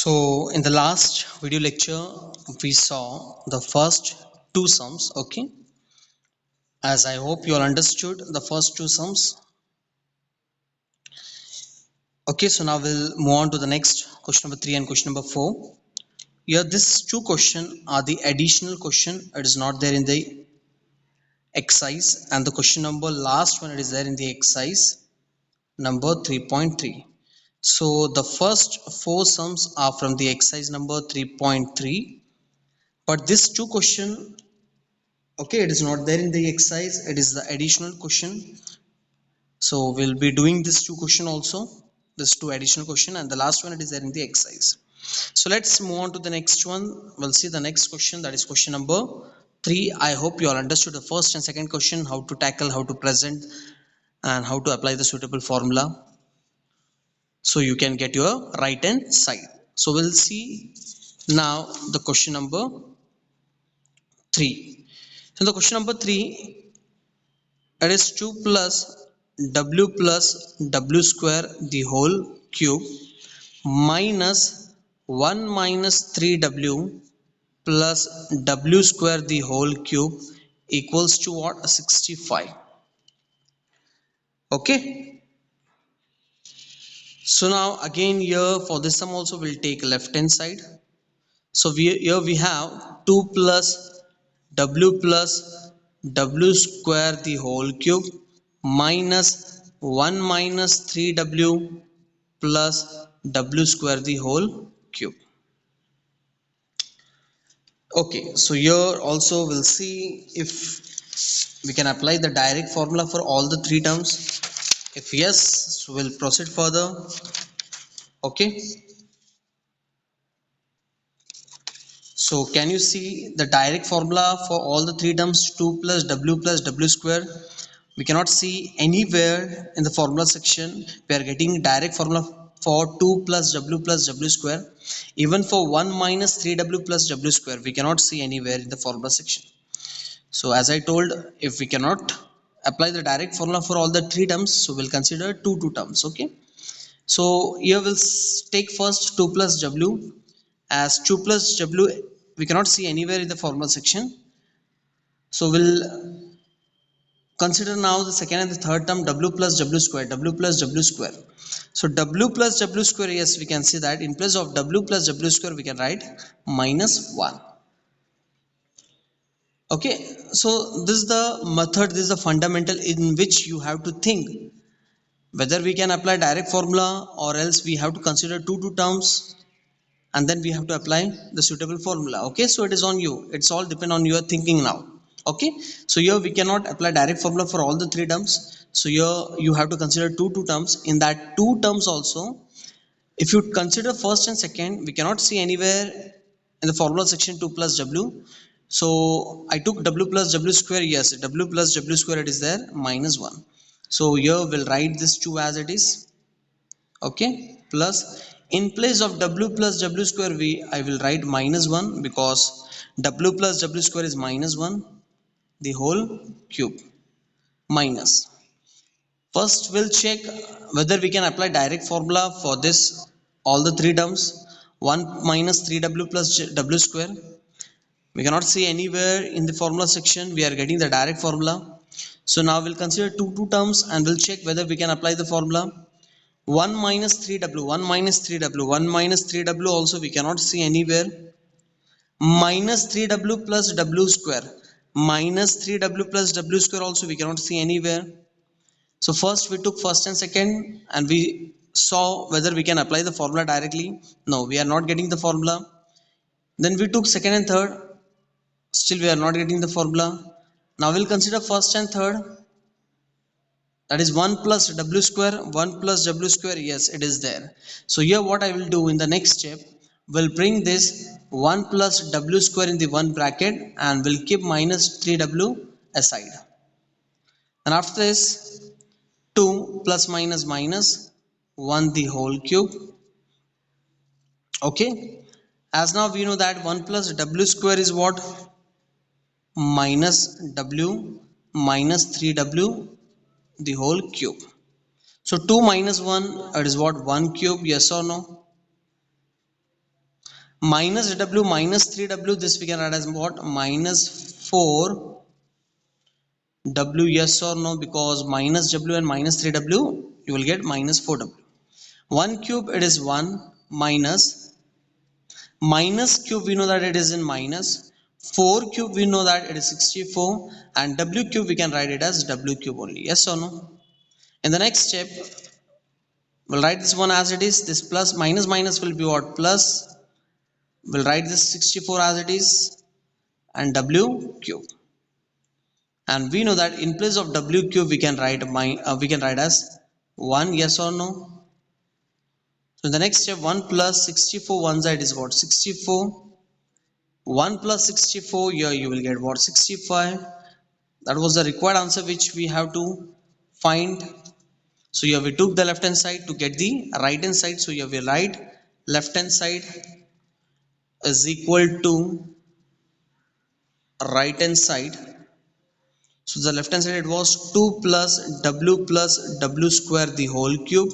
So in the last video lecture, we saw the first two sums. Okay, as I hope you all understood the first two sums. Okay, so now we'll move on to the next question number 3 and question number 4. Here, these two questions are the additional question. It is not there in the exercise, and the question number last one it is there in the exercise number 3.3. So the first four sums are from the exercise number 3.3, but this two question, okay, it is not there in the exercise, it is the additional question. So we'll be doing this two question also, this two additional question, and the last one it is there in the exercise. So let's move on to the next one. We'll see the next question, that is question number 3. I hope you all understood the first and second question, how to tackle, how to present, and how to apply the suitable formula so you can get your right hand side. So we'll see now the question number 3. So the question number 3, it is 2 plus w square the whole cube minus 1 minus 3w plus w square the whole cube equals to what? 65. Okay, so now again here for this sum also we'll take left hand side. So here we have 2 plus w square the whole cube minus 1 minus 3w plus w square the whole cube. Okay, so here also we'll see if we can apply the direct formula for all the three terms. If yes, so we'll proceed further. Okay, so can you see the direct formula for all the three terms? 2 plus w square, we cannot see anywhere in the formula section we are getting direct formula for 2 plus w square. Even for 1 minus 3w plus w square we cannot see anywhere in the formula section. So as I told, if we cannot apply the direct formula for all the three terms, so we'll consider two terms. Okay, so here we'll take first 2 plus w, as 2 plus w we cannot see anywhere in the formula section. So we'll consider now the second and the third term, w plus w square, w plus w square. So w plus w square, yes, we can see that in place of w plus w square we can write minus 1. Okay, so this is the method, this is the fundamental in which you have to think whether we can apply direct formula or else we have to consider two terms and then we have to apply the suitable formula. Okay, so it is on you, it's all depend on your thinking now. Okay, so here we cannot apply direct formula for all the three terms, so here you have to consider two terms. In that two terms also, if you consider first and second, we cannot see anywhere in the formula section 2 plus w. So I took w plus w square, yes, w plus w square it is there, minus 1. So here we'll write this 2 as it is. Okay, plus in place of w plus w square I will write minus 1, because w plus w square is minus 1 the whole cube minus. First we'll check whether we can apply direct formula for this all the three terms. 1 minus 3w plus w square, we cannot see anywhere in the formula section we are getting the direct formula. So now we'll consider two terms and we'll check whether we can apply the formula. 1 minus 3w, 1 minus 3w, 1 minus 3w also we cannot see anywhere. Minus 3w plus w square, minus 3w plus w square also we cannot see anywhere. So first we took first and second and we saw whether we can apply the formula directly. No, we are not getting the formula. Then we took second and third, still we are not getting the formula. Now we'll consider first and third, that is 1 plus w square, 1 plus w square, yes, it is there. So here what I will do in the next step, we'll bring this 1 plus w square in the one bracket and we'll keep minus 3w aside. And after this, 2 plus minus minus 1 the whole cube. Okay, as now we know that 1 plus w square is what? Minus w minus 3w the whole cube. So 2 minus 1, it is what? 1 cube, yes or no? minus w minus 3w, this we can write as what? Minus 4w. Yes or no? Because minus w and minus 3w, you will get minus 4w. 1 cube, it is 1, minus cube, we know that it is in minus 4 cube, we know that it is 64, and w cube we can write it as w cube only. Yes or no? In the next step, we'll write this one as it is. This plus minus minus will be what? Plus. We'll write this 64 as it is, and w cube. And we know that in place of w cube we can write as 1. Yes or no? So in the next step, 1 plus 64, one side is what? 64. 1 plus 64, here you will get what? 65. That was the required answer which we have to find. So here we took the left hand side to get the right hand side. So here we write left hand side is equal to right hand side. So the left hand side, it was 2 plus w square the whole cube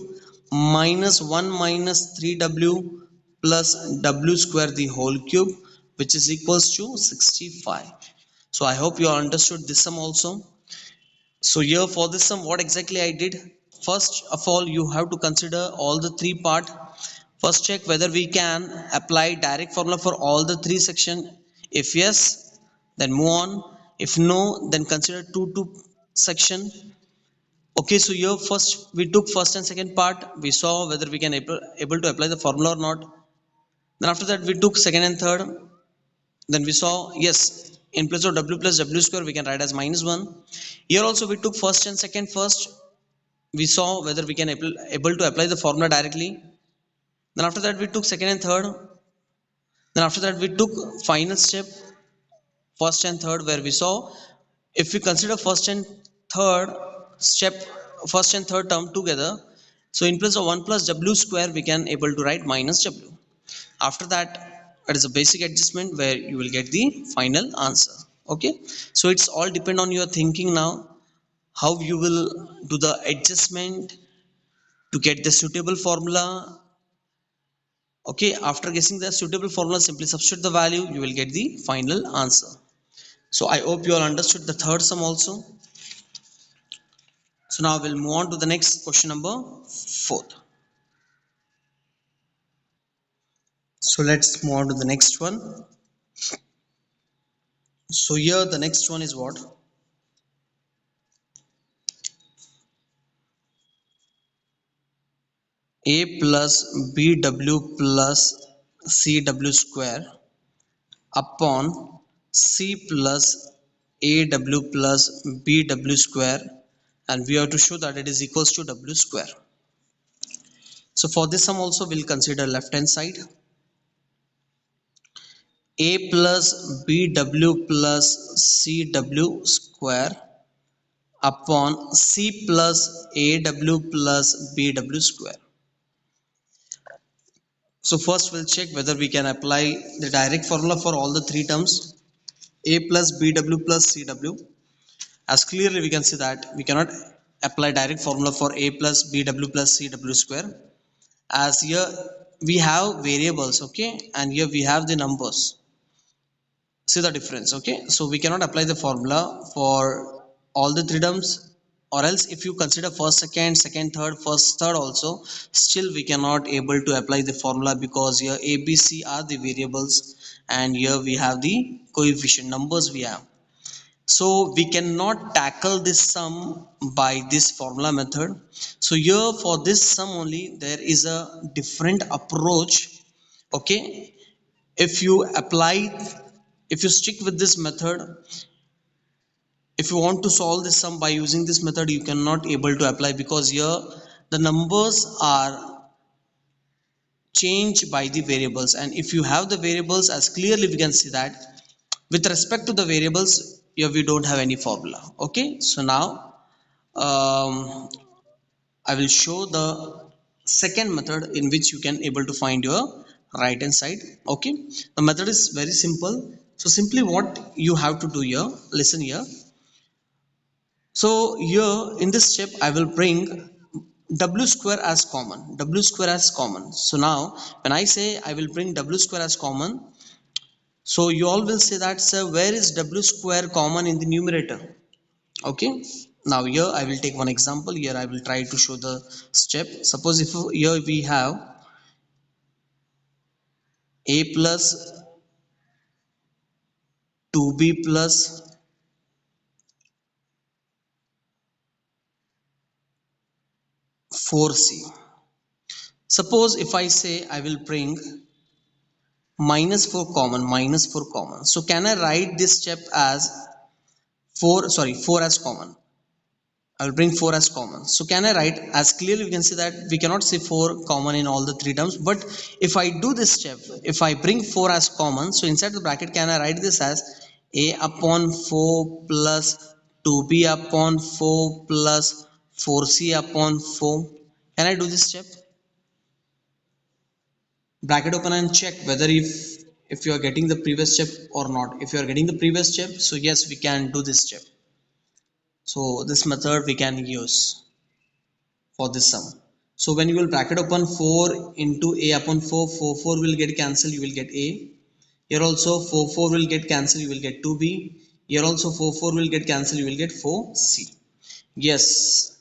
minus 1 minus 3w plus w square the whole cube, which is equals to 65. So I hope you understood this sum also. So here for this sum, what exactly I did? First of all, you have to consider all the three part. First, check whether we can apply direct formula for all the three section. If yes, then move on. If no, then consider 2 section. Okay, so here first we took first and second part. We saw whether we can able to apply the formula or not. Then after that we took second and third. Then we saw, yes, in place of w plus w square we can write as minus 1. Here also we took first and second first. We saw whether we can able to apply the formula directly. Then after that we took second and third. Then after that we took final step, first and third, where we saw if we consider first and third step, first and third term together, so in place of 1 plus w square we can able to write minus w. After that, it is a basic adjustment where you will get the final answer. Okay, so it's all depend on your thinking now, how you will do the adjustment to get the suitable formula. Okay, after guessing the suitable formula, simply substitute the value, you will get the final answer. So I hope you all understood the third sum also. So now we'll move on to the next question number 4th. So let's move on to the next one. So here the next one is what? A plus bw plus cw square upon c plus aw plus bw square, and we have to show that it is equals to w square. So for this sum also we'll consider left hand side. A plus bw plus cw square upon c plus aw plus bw square. So first we'll check whether we can apply the direct formula for all the three terms, a plus bw plus cw. As clearly we can see that we cannot apply direct formula for a plus bw plus cw square, as here we have variables, okay, and here we have the numbers. See the difference? Okay, so we cannot apply the formula for all the three terms, or else if you consider first second, second third, first third also, still we cannot able to apply the formula, because here a b c are the variables and here we have the coefficient numbers we have. So we cannot tackle this sum by this formula method. So here for this sum only there is a different approach. Okay, if you apply, if you stick with this method, if you want to solve this sum by using this method, you cannot able to apply, because here the numbers are changed by the variables, and if you have the variables, as clearly we can see that with respect to the variables, here we don't have any formula. Okay, so now I will show the second method in which you can able to find your right hand side. Okay, the method is very simple. So simply what you have to do here, listen here. So here in this step I will bring w square as common, w square as common. So now when I say I will bring w square as common, so you all will say that, sir, where is w square common in the numerator? Okay, now here I will take one example. Here I will try to show the step. Suppose if here we have a plus 2b plus 4c. Suppose if I say I will bring minus 4 common, minus 4 common. So can I write this step as 4, sorry, 4 as common? I will bring 4 as common. So can I write, as clearly we can see that we cannot say 4 common in all the three terms. But if I do this step, if I bring 4 as common, so inside the bracket can I write this as a upon 4 plus 2b upon 4 plus 4c upon 4. Can I do this step? Bracket open and check whether if you are getting the previous step or not. If you are getting the previous step, so yes, we can do this step. So this method we can use for this sum. So when you will bracket open 4 into a upon 4, 4 4 will get cancelled, you will get a. Here also 4 4 will get cancelled, you will get 2b. Here also 4 4 will get cancelled, you will get 4c. Yes,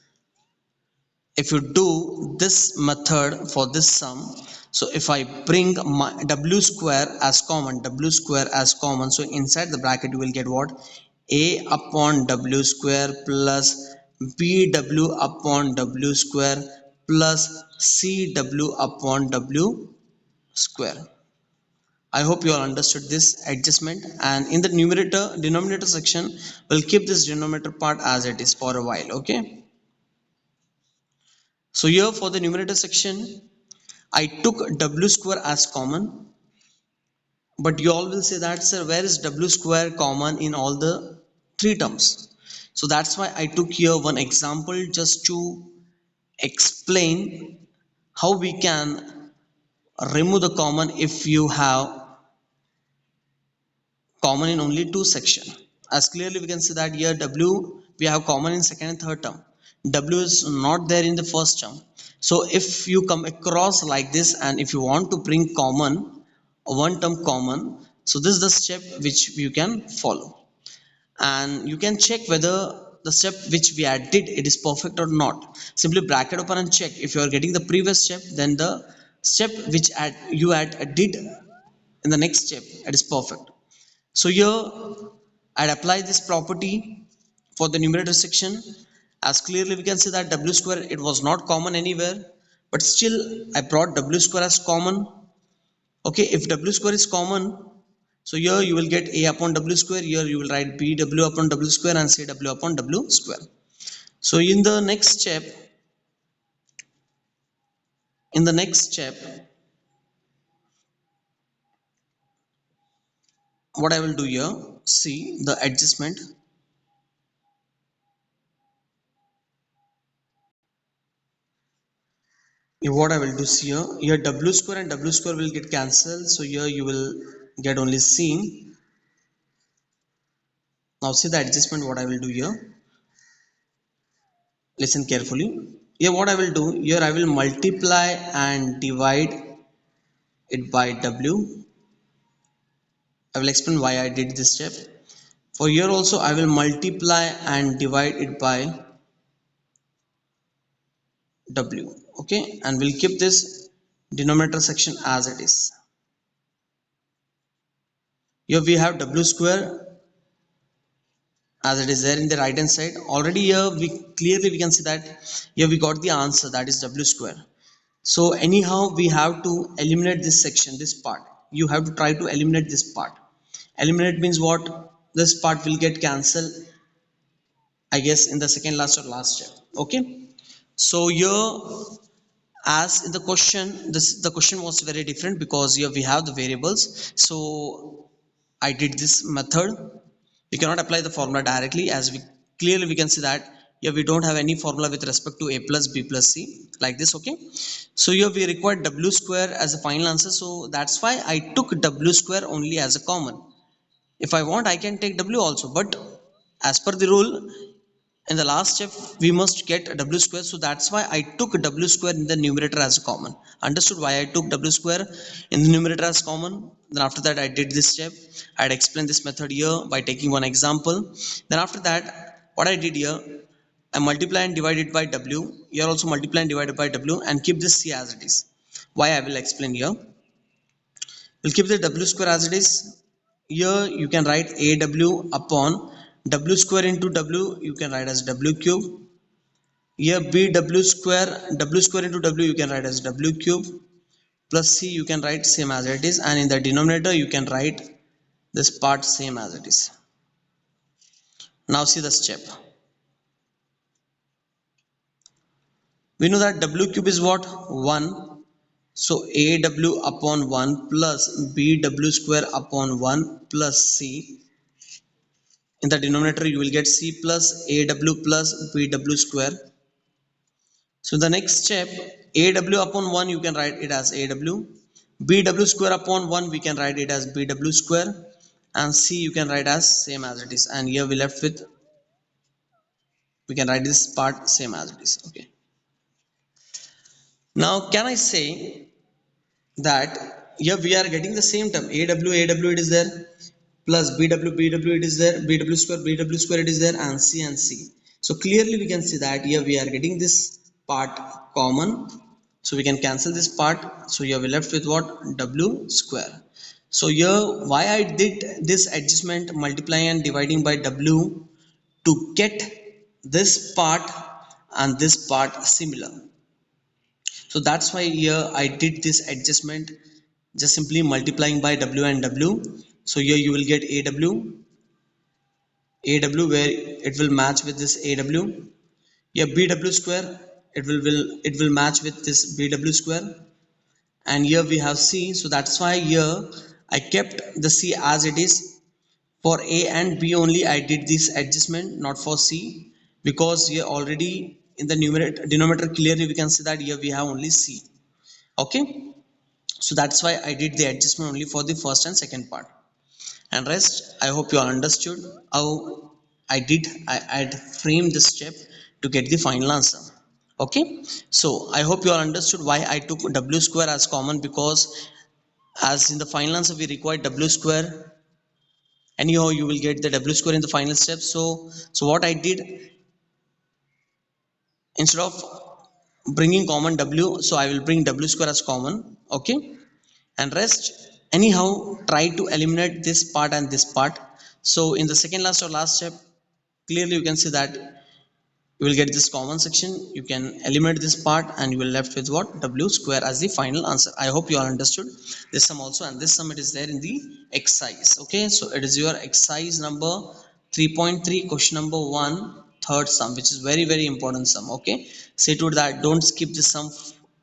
if you do this method for this sum, so if I bring my w square as common, w square as common, so inside the bracket you will get what? A upon w square plus bw upon w square plus cw upon w square. I hope you all understood this adjustment, and in the numerator denominator section we'll keep this denominator part as it is for a while. Okay, so here for the numerator section I took w square as common, but you all will say that, sir, where is w square common in all the three terms? So that's why I took here one example just to explain how we can remove the common if you have common in only two section. As clearly we can see that here w we have common in second and third term, w is not there in the first term. So if you come across like this and if you want to bring common, one term common, so this is the step which you can follow, and you can check whether the step which we had did it is perfect or not. Simply bracket open and check. If you are getting the previous step, then the step which you had did in the next step it is perfect. So here I'd apply this property for the numerator section. As clearly we can see that w square it was not common anywhere, but still I brought w square as common. Okay, if w square is common, so here you will get a upon w square, here you will write bw upon w square and cw upon w square. So in the next step, what I will do here, see the adjustment. What I will do here w square and w square will get cancelled, so here you will get only c. Now see the adjustment what I will do here. Listen carefully. Here what I will do, here I will multiply and divide it by w. I will explain why I did this step. For here also I will multiply and divide it by w. Okay, and we'll keep this denominator section as it is. Here we have w square as it is there in the right hand side. Already here we clearly we can see that here we got the answer, that is w square. So anyhow we have to eliminate this section, this part. You have to try to eliminate this part. Eliminate means what? This part will get cancelled, I guess, in the second last or last step. Okay, so here as in the question, the question was very different because here we have the variables. So I did this method. We cannot apply the formula directly, as we clearly we can see that here we don't have any formula with respect to a plus b plus c like this. Okay, so here we require w square as a final answer, so that's why I took w square only as a common. If I want I can take w also, but as per the rule in the last step we must get a w square, so that's why I took w square in the numerator as a common. Understood why I took w square in the numerator as common? Then after that I did this step. I had explained this method here by taking one example. Then after that, what I did here, I multiply and divide it by w. Here also multiply and divide it by w and keep this c as it is. Why, I will explain here. We'll keep the w square as it is. Here you can write aw upon w square into w, you can write as w cube. Here bw square, w square into w you can write as w cube, plus c you can write same as it is, and in the denominator you can write this part same as it is. Now see the step. We know that w cube is what? 1. So aw upon 1 plus bw square upon 1 plus c. In the denominator you will get c plus aw plus bw square. So the next step, aw upon 1 you can write it as aw, bw square upon 1 we can write it as bw square, and c you can write as same as it is, and here we left with, we can write this part same as it is. Okay, now can I say that here we are getting the same term, aw it is there, plus bw it is there, bw square it is there, and c. So clearly we can see that here we are getting this part common, so we can cancel this part. So here we left with what? W square. So here why I did this adjustment, multiplying and dividing by w, to get this part and this part similar. So that's why here I did this adjustment, just simply multiplying by w and w. So here you will get aw where it will match with this aw. Here bw square, it will match with this bw square, and here we have c. So that's why here I kept the c as it is. For a and b only I did this adjustment, not for c, because here already in the numerator denominator clearly we can see that here we have only c. Okay, so that's why I did the adjustment only for the first and second part, and rest I hope you all understood how I had framed this step to get the final answer. Okay, so I hope you all understood why I took w square as common, because as in the final answer we require w square, anyhow you will get the w square in the final step. So what I did, instead of bringing common w, so I will bring w square as common. Okay, and rest anyhow try to eliminate this part and this part. So in the second last or last step, clearly you can see that you will get this common section, you can eliminate this part, and you will left with what? W square as the final answer. I hope you all understood this sum also, and this sum it is there in the exercise. Okay, so it is your exercise number 3.3, question number 1, third sum, which is very very important sum. Okay, say to that, don't skip this sum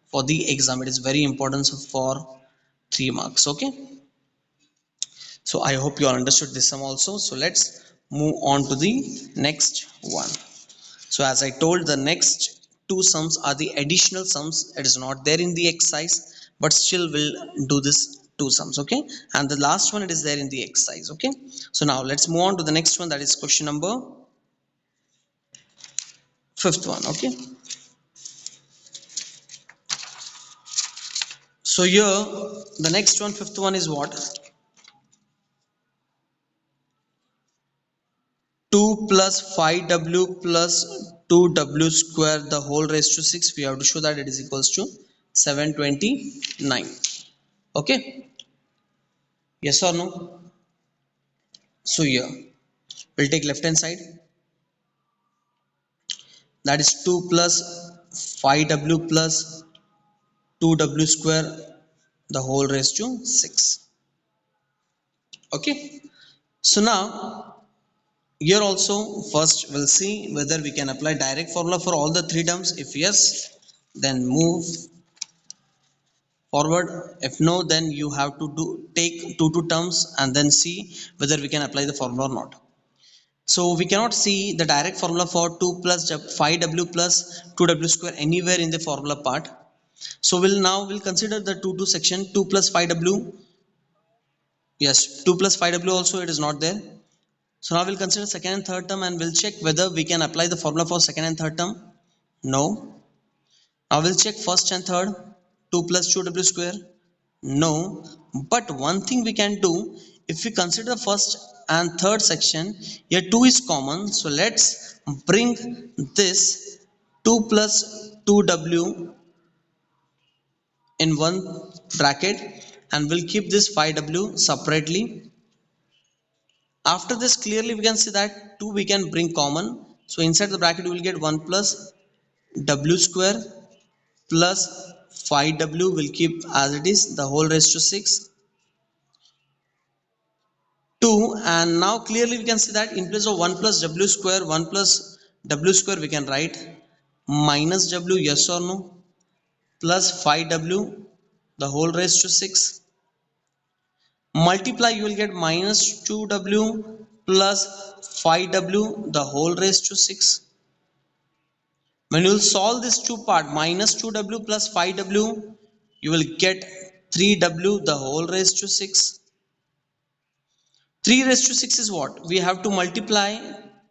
for the exam, it is very important for 3 marks. Okay, so I hope you all understood this sum also. So let's move on to the next one. So as I told, the next two sums are the additional sums. It is not there in the exercise, but still we'll do this two sums. Okay, and the last one, it is there in the exercise. Okay, so now let's move on to the next one, that is question number fifth one. Okay, so here the next one, fifth one, is what? 2 plus 5w plus 2w square the whole raised to 6. We have to show that it is equals to 729. Okay, yes or no? So here we'll take left hand side, that is 2 plus 5w plus 2w square the whole raised to 6. Okay, so now here also first we'll see whether we can apply direct formula for all the three terms. If yes, then move forward. If no, then you have to take two terms and then see whether we can apply the formula or not. So we cannot see the direct formula for 2 plus 5w plus 2w square anywhere in the formula part. So we'll consider the 2 section. 2 plus 5w, yes, 2 plus 5w also it is not there. So now we'll consider second and third term and we'll check whether we can apply the formula for second and third term. No. Now we'll check first and third. 2 plus 2w square. No. But one thing we can do, if we consider the first and third section, here 2 is common. So let's bring this 2 plus 2w in one bracket and we'll keep this 5w separately. After this, clearly we can see that 2 we can bring common. So inside the bracket we will get 1 plus w square plus 5w will keep as it is, the whole raised to 6, 2, and now clearly we can see that in place of 1 plus w square, 1 plus w square we can write minus w, yes or no, plus 5w the whole raised to 6. Multiply, you will get minus 2w plus 5w the whole raised to 6. When you will solve this two part, minus 2w plus 5w, you will get 3w the whole raised to 6. 3 raised to 6 is what? We have to multiply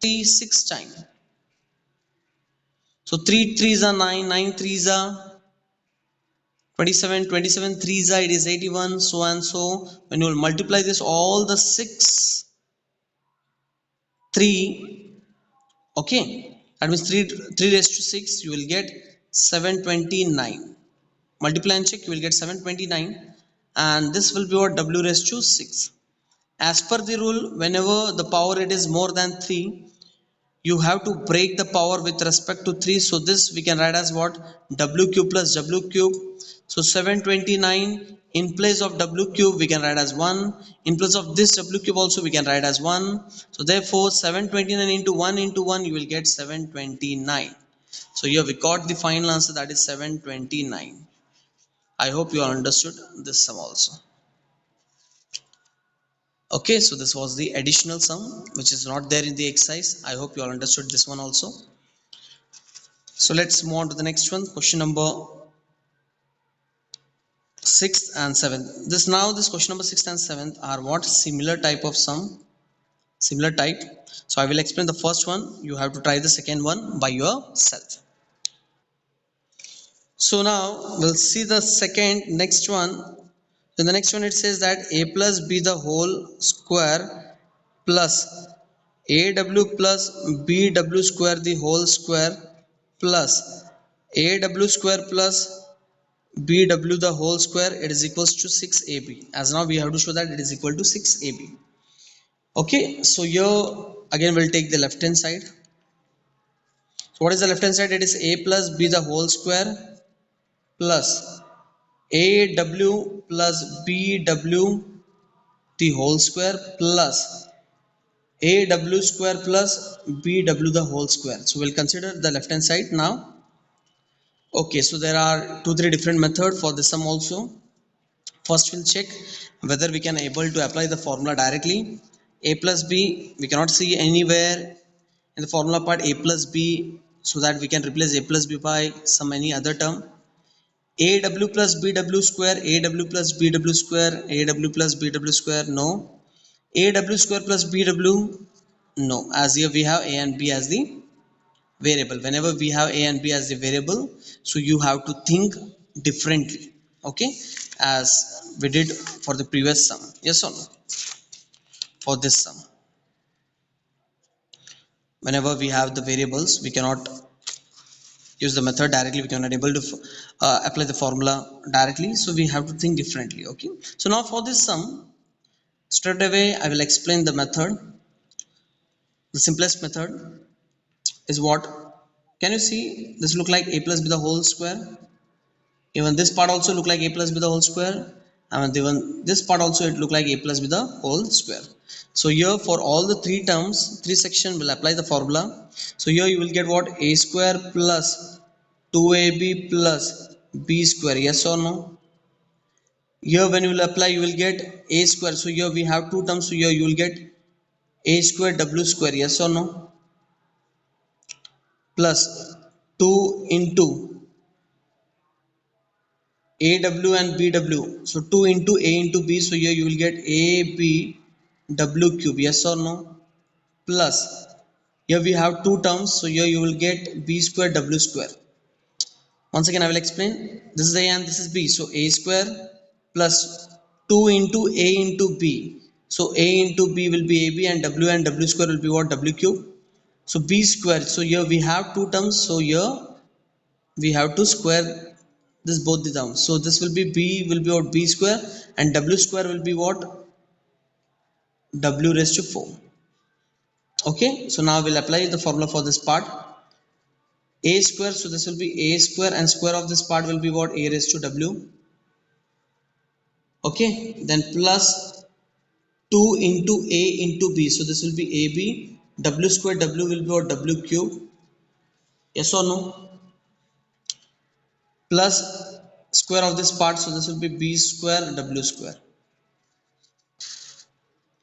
3 6 times. So 3 3s are 9, 9 3s are 27, 27 3s are it is 81, so and so. When you will multiply this all the 6, 3, okay, that means 3 raised to 6, you will get 729. Multiply and check, you will get 729, and this will be what? W raised to 6. As per the rule, whenever the power it is more than 3, you have to break the power with respect to 3. So this we can write as what? W cube plus W cube. So 729 in place of W cube we can write as 1. In place of this W cube also we can write as 1. So therefore 729 into 1 you will get 729. So here we got the final answer, that is 729. I hope you all understood this sum also. Okay, so this was the additional sum which is not there in the exercise. I hope you all understood this one also. So let's move on to the next one, question number 6th and 7th. This question number 6th and 7th are what? Similar type of sum, similar type. So I will explain the first one. You have to try the second one by yourself. So now we'll see the next one. In the next one it says that a plus b the whole square plus aw plus bw square the whole square plus aw square plus bw the whole square, it is equals to 6ab. As now we have to show that it is equal to 6ab. Okay, so here again we'll take the left hand side. So what is the left hand side? It is a plus b the whole square plus aw plus bw the whole square plus aw square plus bw the whole square. So we'll consider the left hand side now. Okay, so there are 2-3 different methods for this sum also. First we'll check whether we can able to apply the formula directly. A plus b we cannot see anywhere in the formula part a plus b, so that we can replace a plus b by some any other term. Aw plus bw square, aw plus bw square, aw plus bw square, no. Aw square plus bw, no, as here we have a and b as the variable. Whenever we have a and b as the variable, so you have to think differently, okay, as we did for the previous sum. Yes or no? For this sum, whenever we have the variables, we cannot use the method directly, we cannot able to apply the formula directly, so we have to think differently. Okay, so now for this sum, straight away I will explain the method. The simplest method is what? Can you see this look like a plus b the whole square? Even this part also look like a plus b the whole square, and even this part also it look like a plus b the whole square. So here for all the three terms, three section will apply the formula. So here you will get what? A square plus 2ab plus b square, yes or no? Here when you will apply, you will get a square. So here we have two terms, so here you will get a square w square, yes or no? Plus 2 into AW and BW. So 2 into A into B. So here you will get AB W cube. Yes or no? plus, here we have two terms, so here you will get b square w square. Once again I will explain. This is a and this is b, so a square plus 2 into a into b, so a into b will be ab and w square will be what, w cube. So b square, so here we have two terms, so here we have to square this both the terms, so this will be b will be what, b square, and w square will be what, w raised to 4. Okay, so now we'll apply the formula for this part. A square, so this will be a square, and square of this part will be what, a raised to w. Okay, then plus 2 into a into b, so this will be ab, w square w will be what, w cube. Yes or no? Plus square of this part, so this will be b square w square.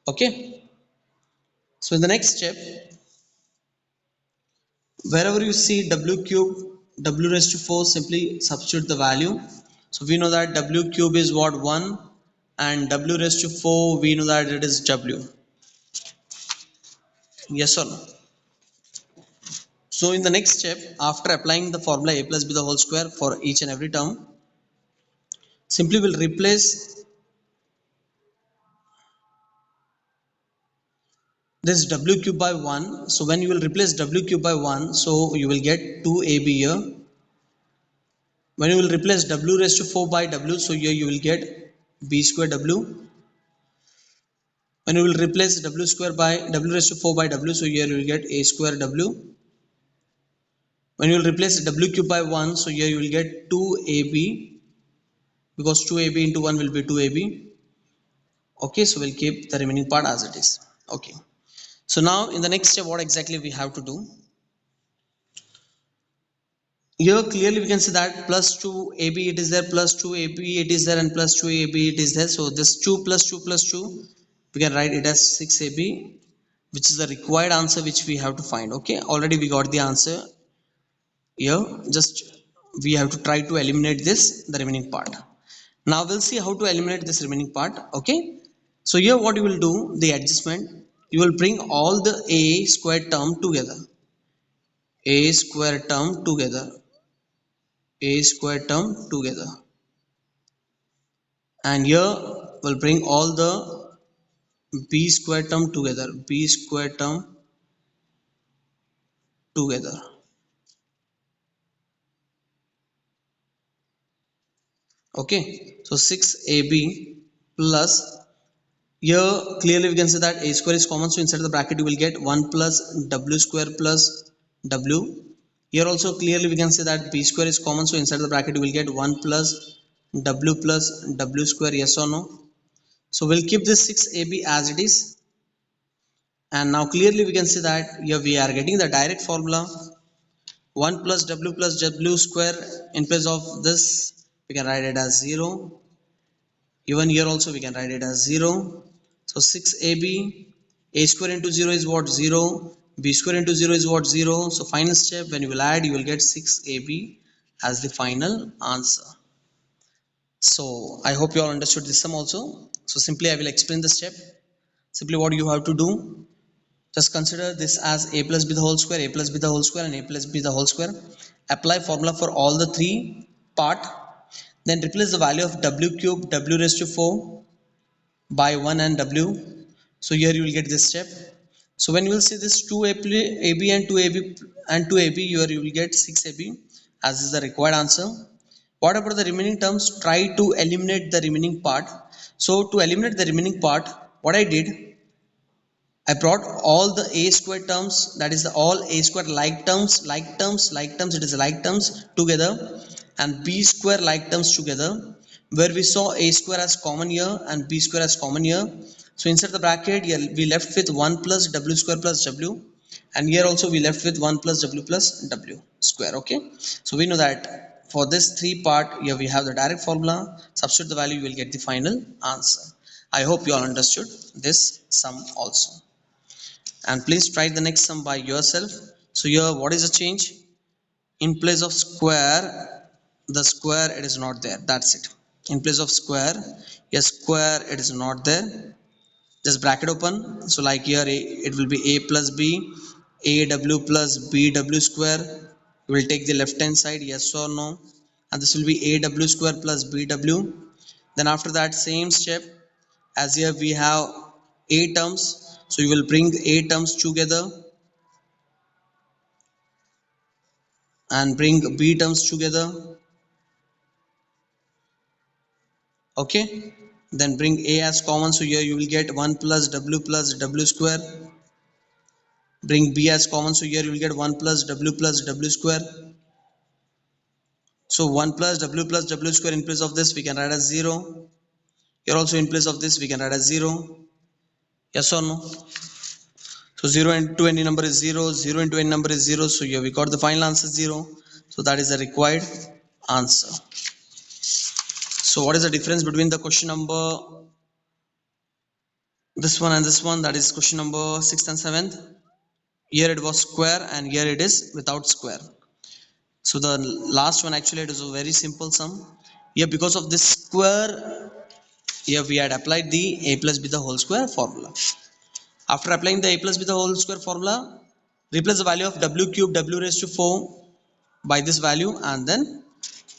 Okay, so in the next step, wherever you see w cube, w raised to 4, simply substitute the value. So we know that w cube is what, 1, and w raised to 4 we know that it is w. Yes or no? So in the next step, after applying the formula a plus b the whole square for each and every term, simply we'll replace this w cube by 1. So when you will replace w cube by 1, so you will get 2ab here. When you will replace w raised to 4 by w, so here you will get b square w. When you will replace w square by w raised to 4 by w, so here you will get a square w. When you will replace w cube by 1, so here you will get 2ab, because 2ab into 1 will be 2ab. Okay, so we'll keep the remaining part as it is. Okay, so now in the next step, what exactly we have to do? Here clearly we can see that plus 2ab it is there, plus 2ab it is there, and plus 2ab it is there. So this 2 plus 2 plus 2, we can write it as 6ab, which is the required answer which we have to find. Okay, already we got the answer here, just we have to try to eliminate this, the remaining part. Now we'll see how to eliminate this remaining part. Okay, so here what you will do, the adjustment, you will bring all the a square term together, a square term together, a square term together, and here we'll bring all the b square term together, b square term together. Okay, so 6ab plus, here clearly we can say that a square is common, so inside the bracket you will get 1 plus w square plus w. Here also clearly we can say that b square is common, so inside the bracket you will get 1 plus w square. Yes or no? So we'll keep this 6ab as it is, and now clearly we can see that here we are getting the direct formula, 1 plus w square. In place of this we can write it as 0. Even here also we can write it as 0. So 6ab, a square into 0 is what, 0, b square into 0 is what, 0. So final step, when you will add, you will get 6ab as the final answer. So I hope you all understood this sum also. So simply I will explain the step. Simply what you have to do, just consider this as a plus b the whole square, a plus b the whole square, and a plus b the whole square. Apply formula for all the three part. Then replace the value of w cube, w raised to 4 by 1 and w. So here you will get this step. So when you will see this 2ab and 2ab and 2ab, here you will get 6ab as is the required answer. What about the remaining terms? Try to eliminate the remaining part. So to eliminate the remaining part, what I did, I brought all the a square terms, that is the all a square like terms, it is like terms together, and b square like terms together, where we saw a square as common here and b square as common here. So inside the bracket here we left with 1 plus w square plus w, and here also we left with 1 plus w plus w square. Okay, so we know that for this three part here we have the direct formula, substitute the value, you will get the final answer. I hope you all understood this sum also, and please try the next sum by yourself. So here what is the change? In place of square, the square it is not there, that's it. In place of square, a square it is not there. just bracket open. So like here it will be a plus b, aw plus bw square. We will take the left hand side, yes or no, and this will be aw square plus bw. Then after that, same step as here we have a terms, so you will bring a terms together and bring b terms together. Okay, then bring a as common, so here you will get 1 plus w square. Bring b as common, so here you will get 1 plus w square. So 1 plus w square, in place of this we can write as 0. Here also in place of this we can write as 0. Yes or no? So 0 into any number is 0, 0 into any number is 0. So here we got the final answer 0. So that is the required answer. So what is the difference between the question number this one and this one? That is question number 6th and 7th. Here it was square and here it is without square. So the last one actually it is a very simple sum. Here because of this square, here we had applied the a plus b the whole square formula. After applying the a plus b the whole square formula, replace the value of w cube w raised to 4 by this value and then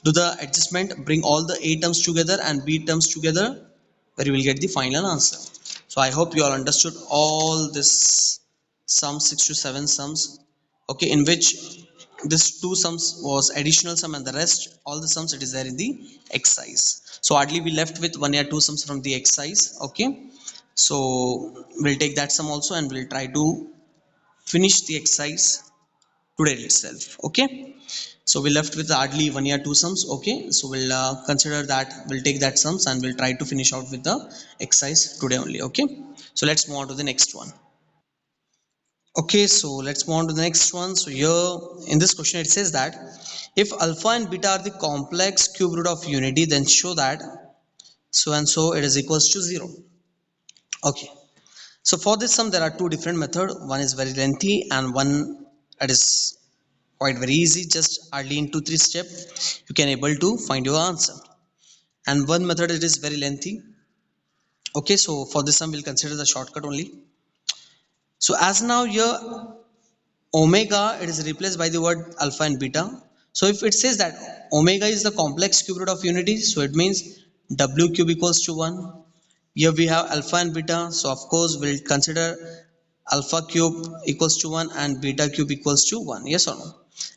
do the adjustment, bring all the a terms together and b terms together, where you will get the final answer. So I hope you all understood all this sums, 6 to 7 sums, okay, in which this two sums was additional sum and the rest all the sums it is there in the exercise. So hardly we left with one or two sums from the exercise. Okay, so we'll take that sum also and we'll try to finish the exercise today itself. Okay, so we left with hardly one or two sums. Okay, so we'll consider that, we'll take that sums and we'll try to finish out with the exercise today only. Okay, so let's move on to the next one. Okay, so let's move on to the next one. So here in this question it says that if alpha and beta are the complex cube root of unity, then show that so and so it is equals to 0. Okay, so for this sum there are two different methods. One is very lengthy and one that is quite very easy. Just hardly in 2-3 steps you can able to find your answer. And one method it is very lengthy. Okay, so for this sum we'll consider the shortcut only. So as now here omega it is replaced by the word alpha and beta. So if it says that omega is the complex cube root of unity, so it means w cube equals to 1. Here we have alpha and beta, so of course we'll consider alpha cube equals to 1 and beta cube equals to 1. Yes or no?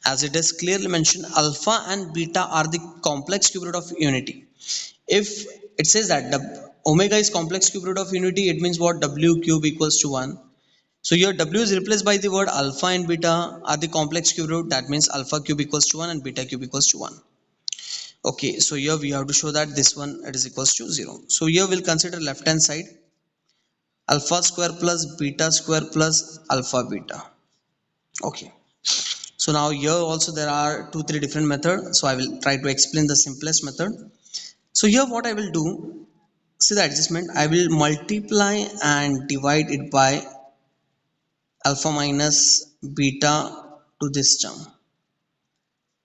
As it is clearly mentioned, alpha and beta are the complex cube root of unity. If it says that the omega is complex cube root of unity, it means what? W cube equals to 1. So here w is replaced by the word alpha and beta are the complex cube root. That means alpha cube equals to 1 and beta cube equals to 1. Okay, so here we have to show that this one it is equals to 0. So here we'll consider left hand side, alpha square plus beta square plus alpha beta. Okay, so now here also there are 2-3 different methods. So I will try to explain the simplest method. So here what I will do, see the adjustment, I will multiply and divide it by alpha minus beta to this term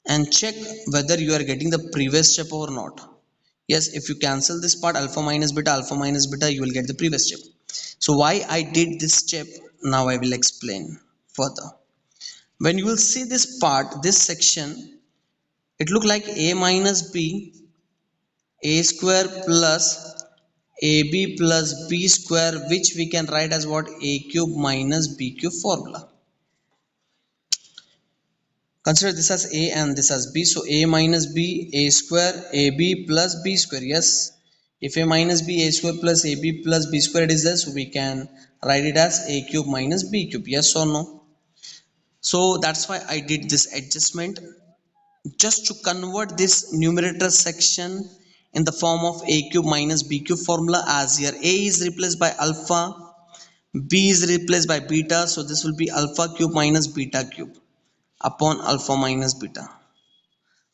and check whether you are getting the previous step or not. Yes, if you cancel this part alpha minus beta, you will get the previous step. So why I did this step, now I will explain further. When you will see this part, this section, it look like a minus b, a square plus ab plus b square, which we can write as what? A cube minus b cube formula. Consider this as a and this as b. So a minus b, a square, ab plus b square. Yes, if a minus b, a square plus ab plus b square it is there, so we can write it as a cube minus b cube. Yes or no? So that's why I did this adjustment, just to convert this numerator section in the form of a cube minus b cube formula, as here a is replaced by alpha, b is replaced by beta, so this will be alpha cube minus beta cube upon alpha minus beta.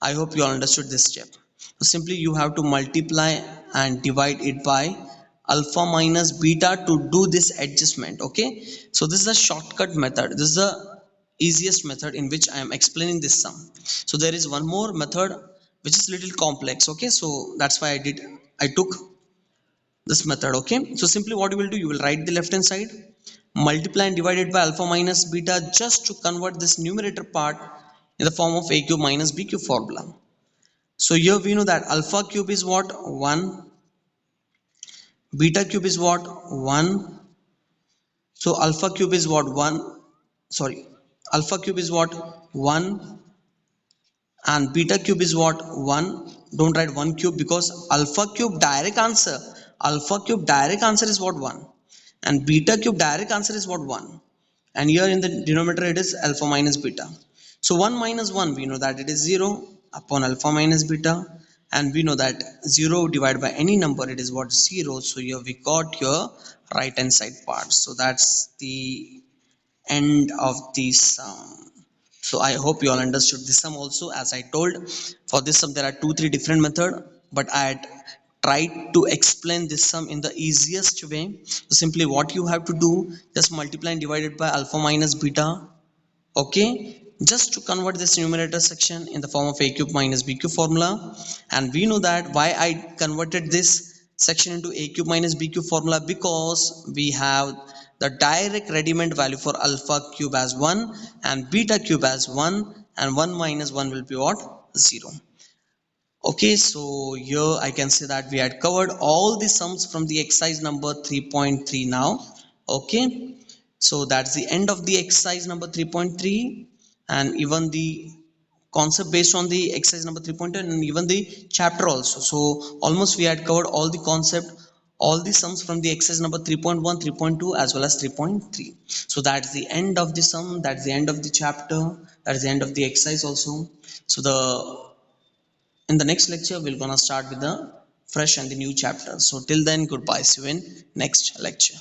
I hope you all understood this step. So simply you have to multiply and divide it by alpha minus beta to do this adjustment. Okay, so this is a shortcut method. This is the easiest method in which I am explaining this sum. So there is one more method which is little complex. Okay, so that's why I took this method. Okay, so simply what you will do, you will write the left hand side, multiply and divide it by alpha minus beta, just to convert this numerator part in the form of a cube minus b cube formula. So here we know that alpha cube is what, 1, beta cube is what, 1. So alpha cube is what, 1, sorry, alpha cube is what, 1, and beta cube is what, 1. Don't write 1 cube, because alpha cube direct answer is what, 1, and beta cube direct answer is what, 1, and here in the denominator it is alpha minus beta. So 1 minus 1, we know that it is 0 upon alpha minus beta, and we know that 0 divided by any number, it is what, 0. So here we got your right hand side part. So that's the end of the sum. So I hope you all understood this sum also. As I told, for this sum there are 2-3 different method, but I had tried to explain this sum in the easiest way. So simply what you have to do, just multiply and divide it by alpha minus beta. Okay, just to convert this numerator section in the form of a cube minus b cube formula. And we know that why I converted this section into a cube minus b cube formula, because we have the direct ready-made value for alpha cube as 1 and beta cube as 1, and 1 minus 1 will be what, 0. Okay, so here I can say that we had covered all the sums from the exercise number 3.3 now. Okay, so that's the end of the exercise number 3.3, and even the concept based on the exercise number 3.2, and even the chapter also. So almost we had covered all the concept, all the sums from the exercise number 3.1, 3.2 as well as 3.3. So that's the end of the sum, that's the end of the chapter, that's the end of the exercise also. So in the next lecture we're gonna start with the fresh and the new chapter. So till then, goodbye, see you in next lecture.